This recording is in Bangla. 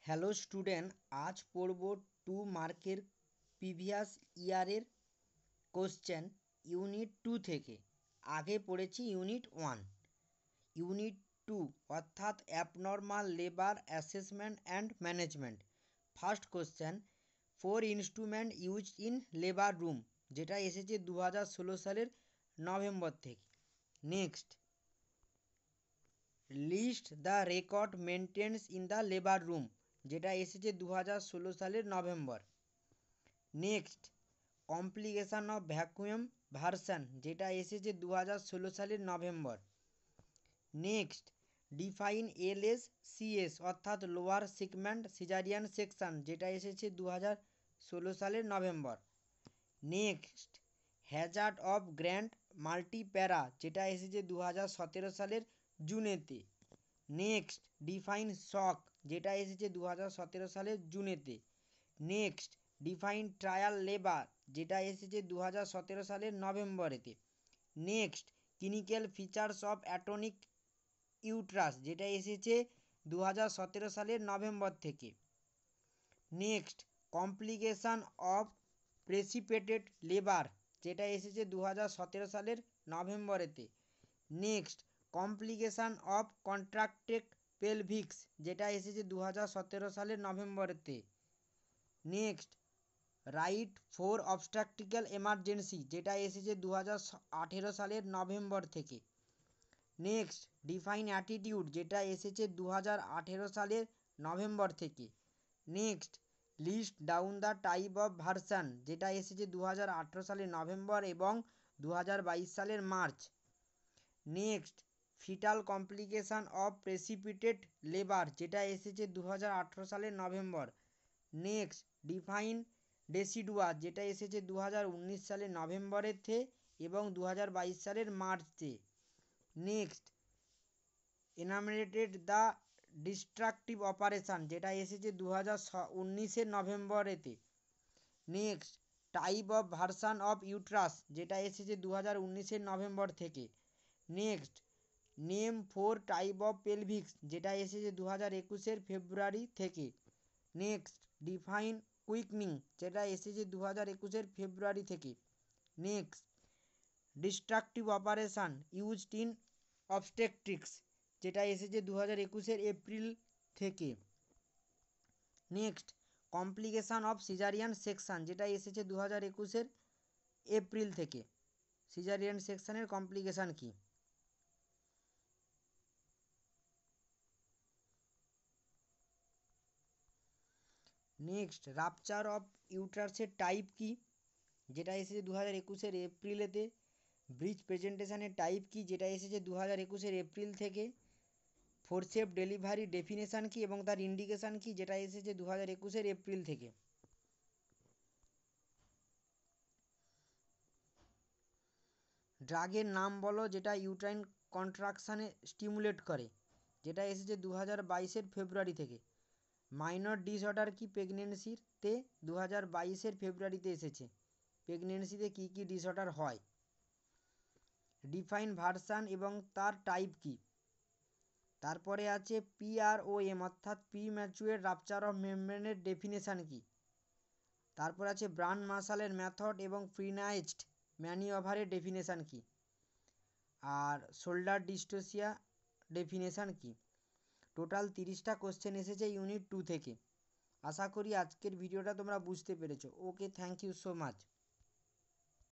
হ্যালো স্টুডেন্ট, আজ পড়ব 2 মার্কের প্রিভিয়াস ইয়ারের কোশ্চেন ইউনিট 2 থেকে। আগে পড়েছি ইউনিট 1। ইউনিট 2 অর্থাৎ abnormal labour assessment and management. First question, 4 instrument used in labour room, যেটা এসেছে 2016 সালের নভেম্বর থেকে। Next, list the record maintains in the labour room, যেটা এসেছে 2016 সালের নভেম্বর। Next, complication of vacuum version, যেটা এসেছে 2016 সালের নভেম্বর। নেক্সট, ডিফাইন LSCS অর্থাৎ লোয়ার সেগমেন্ট সিজারিয়ান সেকশন, যেটা এসেছে 2016 সালের নভেম্বর। Next, hazard of grand multipara, যেটা এসেছে 2017 সালের জুনেতে। নেক্সট, ডিফাইন শক, যেটা এসেছে 2017 সালের জুনেতে। নেক্সট, ডিফাইন ট্রায়াল লেবার, যেটা এসেছে 2017 সালের নভেম্বরেতে। Next, clinical features of atonic uterus, যেটা এসেছে 2017 সালের নভেম্বর থেকে। Next, complication of precipitated labour, যেটা এসেছে 2017 সালের নভেম্বরেতে। Next, complication of contracted pelvis, যেটা এসেছে 2017 সালের নভেম্বরেতে। Next, write for obstetrical emergency, যেটা এসেছে 2018 সালের নভেম্বর থেকে। নেক্সট, ডিফাইন অ্যাটিটিউড, যেটা এসেছে 2018 সালের নভেম্বর থেকে। Next, list down the type of version, যেটা এসেছে 2018 সালের নভেম্বর এবং 2022 সালের মার্চ। Next, fetal complication of precipitated labour, যেটা এসেছে 2018 সালের নভেম্বর। নেক্সট, ডিফাইন ডেসিডুয়া, যেটা এসেছে 2019 সালের নভেম্বরেতে এবং 2022 সালের মার্চে। Next, enumerated the destructive operation, যেটা এসেছে 2019 নভেম্বরেতে। Next, type of version of uterus, যেটা এসেছে 2019 নভেম্বর থেকে। Next, name 4 type of pelvis, যেটা এসেছে 2021 ফেব্রুয়ারি থেকে। নেক্সট, ডিফাইন কুইকনিং, যেটা এসেছে 2021 ফেব্রুয়ারি থেকে। Next, destructive operation used in obstetrics, যেটা এসেছে 2021 এপ্রিল থেকে। Next, complication of caesarean section, যেটা এসেছে 2021 এপ্রিল থেকে। সিজারিয়ান সেকশনের কমপ্লিকেশান কী? নেক্সট, রাপচার অফ ইউট্রাসের টাইপ কী, যেটা এসেছে 2021 এপ্রিলেতে। ব্রিজ প্রেজেন্টেশনের টাইপ কী, যেটা এসেছে 2021 এপ্রিল থেকে। ফোরসেপ ডেলিভারি ডেফিনেশান কী এবং তার ইন্ডিকেশান কী, যেটা এসেছে 2021 এপ্রিল থেকে। ড্রাগের নাম বলো যেটা ইউট্রাইন কন্ট্রাকশানে স্টিমুলেট করে, যেটা এসেছে 2022 ফেব্রুয়ারি থেকে। মাইনর ডিসঅর্ডার কি প্রেগনেন্সিতে 2022 ফেব্রুয়ারিতে এসেছে। প্রেগনেন্সিতে কী কী ডিসঅর্ডার হয়। ডিফাইন ভার্সান এবং তার টাইপ কী। তারপরে আছে PROM অর্থাৎ প্রিম্যাচুয়ার রাপচার অফ মেমব্রেনের ডেফিনেশান কী। তারপর আছে ব্রান মার্শালের মেথড এবং প্রিনাইজড ম্যানিওভারের ডেফিনেশান কী। আর শোল্ডার ডিস্টোসিয়া ডেফিনেশান কী। টোটাল 30টা কোশ্চেন এসেছে ইউনিট 2 থেকে। আশা করি আজকের ভিডিওটা তোমরা বুঝতে পেরেছো। ওকে, থ্যাংক ইউ সো মাচ।